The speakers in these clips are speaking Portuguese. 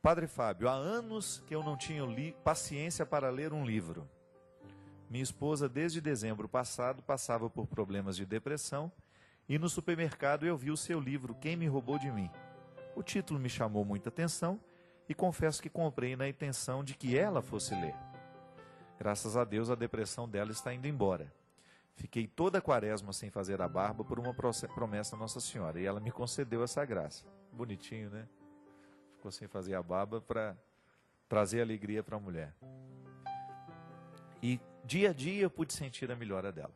Padre Fábio, há anos que eu não tinha paciência para ler um livro. Minha esposa, desde dezembro passado, passava por problemas de depressão e no supermercado eu vi o seu livro, Quem Me Roubou de Mim. O título me chamou muita atenção e confesso que comprei na intenção de que ela fosse ler. Graças a Deus, a depressão dela está indo embora. Fiquei toda a quaresma sem fazer a barba por uma promessa da Nossa Senhora e ela me concedeu essa graça. Bonitinho, né? Ficou sem fazer a barba para trazer alegria para a mulher. E dia a dia eu pude sentir a melhora dela.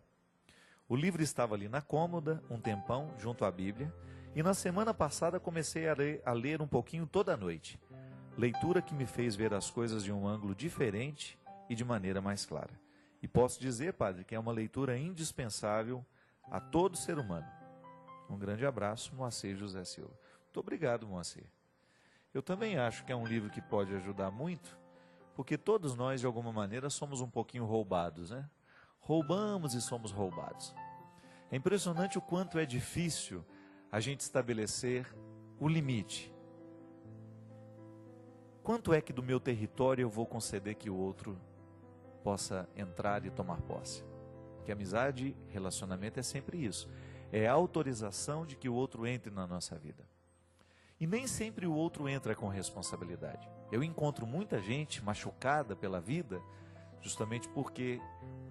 O livro estava ali na cômoda, um tempão, junto à Bíblia, e na semana passada comecei a ler um pouquinho toda a noite. Leitura que me fez ver as coisas de um ângulo diferente e de maneira mais clara. E posso dizer, padre, que é uma leitura indispensável a todo ser humano. Um grande abraço, Moacir José Silva. Muito obrigado, Moacir. Eu também acho que é um livro que pode ajudar muito, porque todos nós, de alguma maneira, somos um pouquinho roubados, né? Roubamos e somos roubados. É impressionante o quanto é difícil a gente estabelecer o limite. Quanto é que do meu território eu vou conceder que o outro possa entrar e tomar posse? Porque amizade, relacionamento é sempre isso. É a autorização de que o outro entre na nossa vida. E nem sempre o outro entra com responsabilidade. Eu encontro muita gente machucada pela vida, justamente porque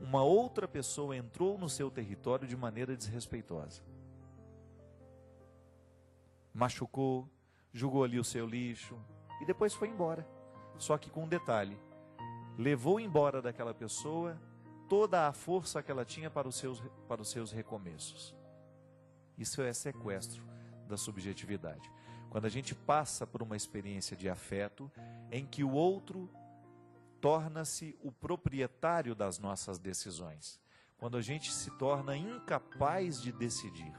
uma outra pessoa entrou no seu território de maneira desrespeitosa. Machucou, jogou ali o seu lixo e depois foi embora. Só que com um detalhe, levou embora daquela pessoa toda a força que ela tinha para os seus recomeços. Isso é sequestro da subjetividade. Quando a gente passa por uma experiência de afeto em que o outro torna-se o proprietário das nossas decisões. Quando a gente se torna incapaz de decidir.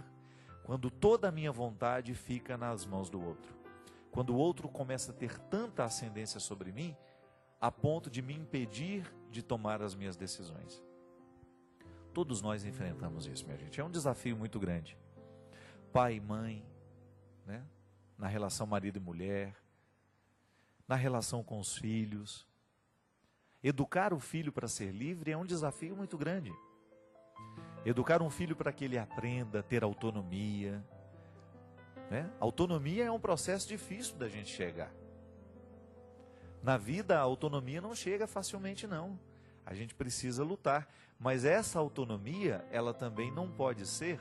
Quando toda a minha vontade fica nas mãos do outro. Quando o outro começa a ter tanta ascendência sobre mim, a ponto de me impedir de tomar as minhas decisões. Todos nós enfrentamos isso, minha gente. É um desafio muito grande. Pai e mãe, né? Na relação marido e mulher, na relação com os filhos. Educar o filho para ser livre é um desafio muito grande. Educar um filho para que ele aprenda a ter autonomia. Né? Autonomia é um processo difícil da gente chegar. Na vida a autonomia não chega facilmente não. A gente precisa lutar. Mas essa autonomia, ela também não pode ser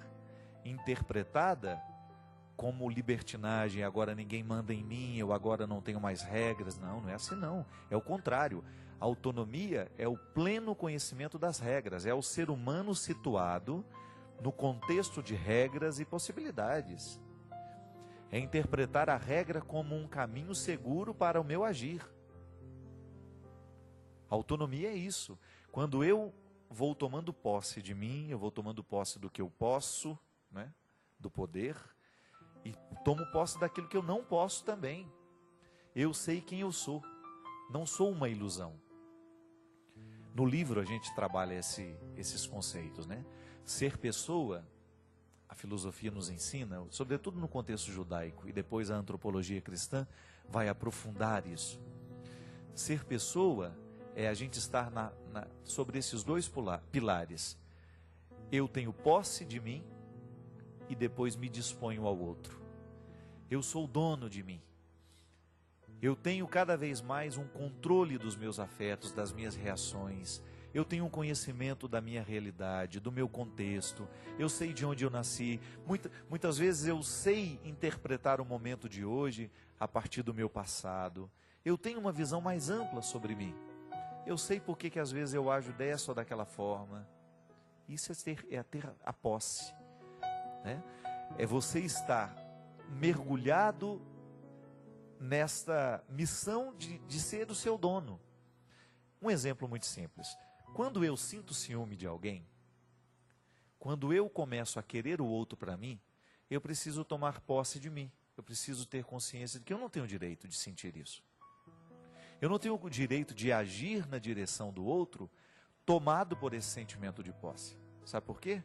interpretada como libertinagem, agora ninguém manda em mim, eu agora não tenho mais regras. Não, não é assim não. É o contrário. A autonomia é o pleno conhecimento das regras. É o ser humano situado no contexto de regras e possibilidades. É interpretar a regra como um caminho seguro para o meu agir. A autonomia é isso. Quando eu vou tomando posse de mim, eu vou tomando posse do que eu posso, né? Do poder, e tomo posse daquilo que eu não posso também. Eu sei quem eu sou. Não sou uma ilusão. No livro a gente trabalha esses conceitos, né? Ser pessoa, a filosofia nos ensina, sobretudo no contexto judaico, e depois a antropologia cristã vai aprofundar isso. Ser pessoa é a gente estar sobre esses dois pilares. Eu tenho posse de mim e depois me disponho ao outro. Eu sou dono de mim. Eu tenho cada vez mais um controle dos meus afetos, das minhas reações. Eu tenho um conhecimento da minha realidade, do meu contexto. Eu sei de onde eu nasci. Muitas vezes eu sei interpretar o momento de hoje a partir do meu passado. Eu tenho uma visão mais ampla sobre mim. Eu sei por que às vezes eu ajo dessa ou daquela forma. Isso é ter a posse. Né? É você estar mergulhado nesta missão de ser o seu dono. Um exemplo muito simples. Quando eu sinto ciúme de alguém, quando eu começo a querer o outro para mim, eu preciso tomar posse de mim. Eu preciso ter consciência de que eu não tenho o direito de sentir isso. Eu não tenho o direito de agir na direção do outro tomado por esse sentimento de posse. Sabe por quê?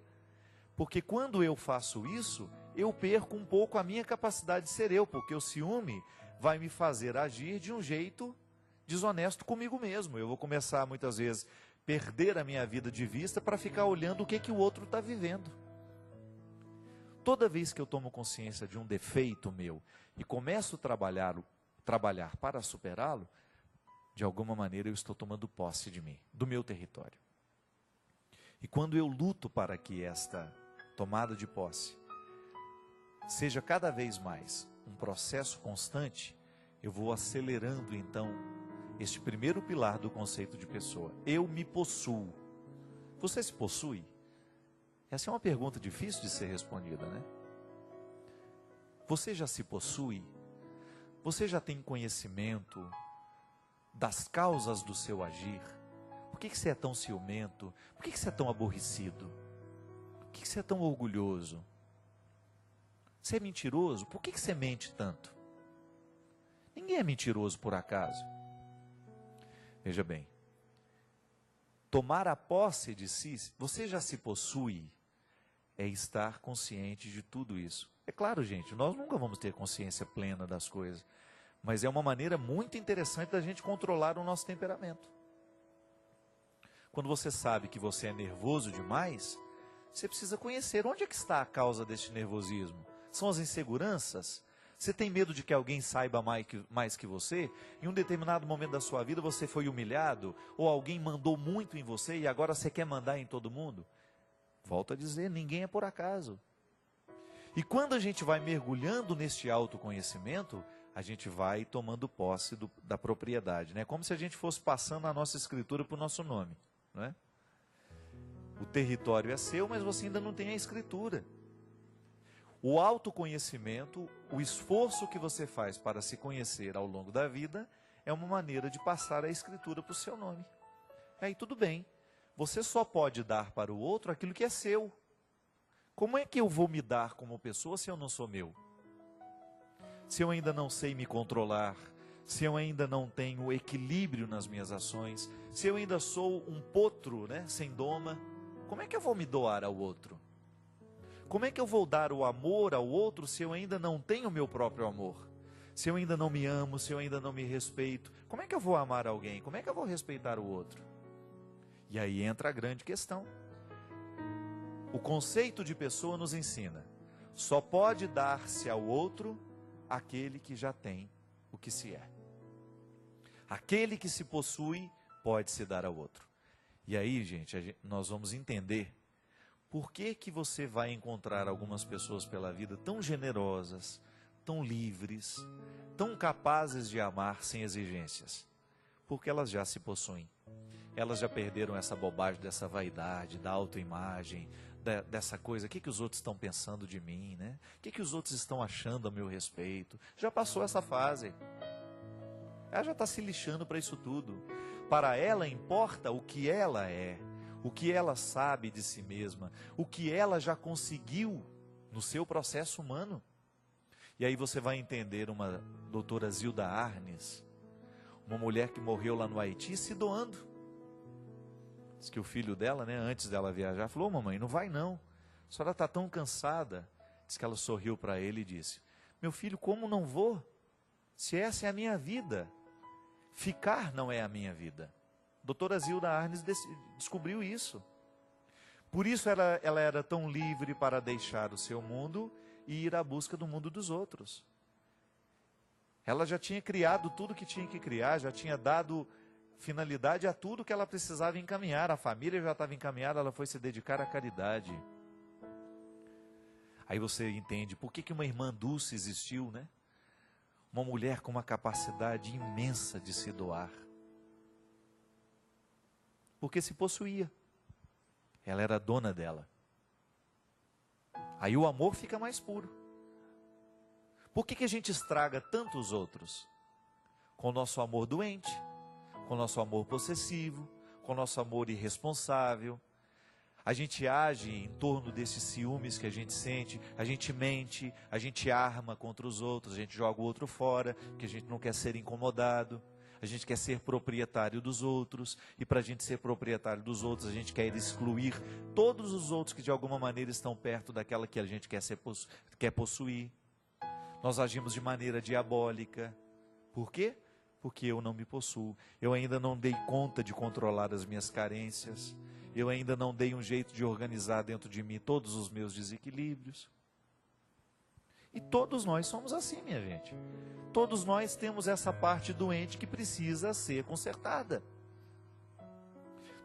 Porque quando eu faço isso, eu perco um pouco a minha capacidade de ser eu, porque o ciúme vai me fazer agir de um jeito desonesto comigo mesmo. Eu vou começar muitas vezes perder a minha vida de vista para ficar olhando o que o outro está vivendo. Toda vez que eu tomo consciência de um defeito meu e começo a trabalhar para superá-lo, de alguma maneira eu estou tomando posse de mim, do meu território. E quando eu luto para que esta tomada de posse seja cada vez mais um processo constante, eu vou acelerando então este primeiro pilar do conceito de pessoa. Eu me possuo. Você se possui? Essa é uma pergunta difícil de ser respondida, né? Você já se possui? Você já tem conhecimento das causas do seu agir? Por que você é tão ciumento? Por que você é tão aborrecido? Por que você é tão orgulhoso? Você é mentiroso? Por que você mente tanto? Ninguém é mentiroso por acaso. Veja bem, tomar a posse de si, você já se possui, é estar consciente de tudo isso. É claro, gente, nós nunca vamos ter consciência plena das coisas, mas é uma maneira muito interessante da gente controlar o nosso temperamento. Quando você sabe que você é nervoso demais, você precisa conhecer onde é que está a causa deste nervosismo. São as inseguranças? Você tem medo de que alguém saiba mais que você? Em um determinado momento da sua vida você foi humilhado? Ou alguém mandou muito em você e agora você quer mandar em todo mundo? Volto a dizer, ninguém é por acaso. E quando a gente vai mergulhando neste autoconhecimento, a gente vai tomando posse da propriedade, né? Como se a gente fosse passando a nossa escritura para o nosso nome, não é? O território é seu, mas você ainda não tem a escritura. O autoconhecimento, o esforço que você faz para se conhecer ao longo da vida, é uma maneira de passar a escritura para o seu nome. Aí tudo bem, você só pode dar para o outro aquilo que é seu. Como é que eu vou me dar como pessoa se eu não sou meu? Se eu ainda não sei me controlar, se eu ainda não tenho equilíbrio nas minhas ações, se eu ainda sou um potro, né, sem doma, como é que eu vou me doar ao outro? Como é que eu vou dar o amor ao outro se eu ainda não tenho o meu próprio amor? Se eu ainda não me amo, se eu ainda não me respeito, como é que eu vou amar alguém? Como é que eu vou respeitar o outro? E aí entra a grande questão. O conceito de pessoa nos ensina: só pode dar-se ao outro aquele que já tem o que se é. Aquele que se possui pode se dar ao outro. E aí, gente, nós vamos entender por que que você vai encontrar algumas pessoas pela vida tão generosas, tão livres, tão capazes de amar sem exigências. Porque elas já se possuem. Elas já perderam essa bobagem dessa vaidade, da autoimagem, dessa coisa, o que os outros estão pensando de mim, né? O que os outros estão achando a meu respeito? Já passou essa fase. Ela já está se lixando para isso tudo. Para ela importa o que ela é, o que ela sabe de si mesma, o que ela já conseguiu no seu processo humano. E aí você vai entender uma doutora Zilda Arnes, uma mulher que morreu lá no Haiti se doando. Diz que o filho dela, né, antes dela viajar, falou: mamãe, não vai não, a senhora está tão cansada. Diz que ela sorriu para ele e disse: meu filho, como não vou? Se essa é a minha vida, ficar não é a minha vida. Doutora Zilda Arnes descobriu isso. Por isso ela era tão livre para deixar o seu mundo e ir à busca do mundo dos outros. Ela já tinha criado tudo que tinha que criar, já tinha dado finalidade a tudo que ela precisava encaminhar. A família já estava encaminhada, ela foi se dedicar à caridade. Aí você entende por que uma irmã Dulce existiu, né? Uma mulher com uma capacidade imensa de se doar. Porque se possuía. Ela era dona dela. Aí o amor fica mais puro. Por que a gente estraga tantos outros? Com o nosso amor doente, com o nosso amor possessivo, com o nosso amor irresponsável. A gente age em torno desses ciúmes que a gente sente, a gente mente, a gente arma contra os outros, a gente joga o outro fora, porque a gente não quer ser incomodado. A gente quer ser proprietário dos outros, e para a gente ser proprietário dos outros, a gente quer excluir todos os outros que de alguma maneira estão perto daquela que a gente quer possuir. Nós agimos de maneira diabólica, Por quê? Porque eu não me possuo. Eu ainda não dei conta de controlar as minhas carências. Eu ainda não dei um jeito de organizar dentro de mim todos os meus desequilíbrios. E todos nós somos assim, minha gente. Todos nós temos essa parte doente que precisa ser consertada.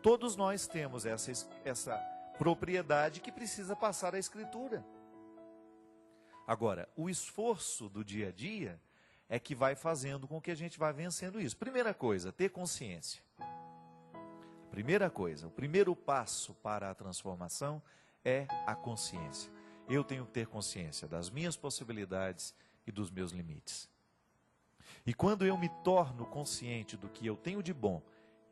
Todos nós temos essa propriedade que precisa passar à Escritura. Agora, o esforço do dia a dia é que vai fazendo com que a gente vá vencendo isso. Primeira coisa, ter consciência. Primeira coisa, o primeiro passo para a transformação é a consciência. Eu tenho que ter consciência das minhas possibilidades e dos meus limites. E quando eu me torno consciente do que eu tenho de bom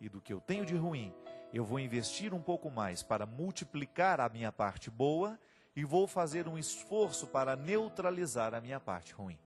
e do que eu tenho de ruim, eu vou investir um pouco mais para multiplicar a minha parte boa e vou fazer um esforço para neutralizar a minha parte ruim.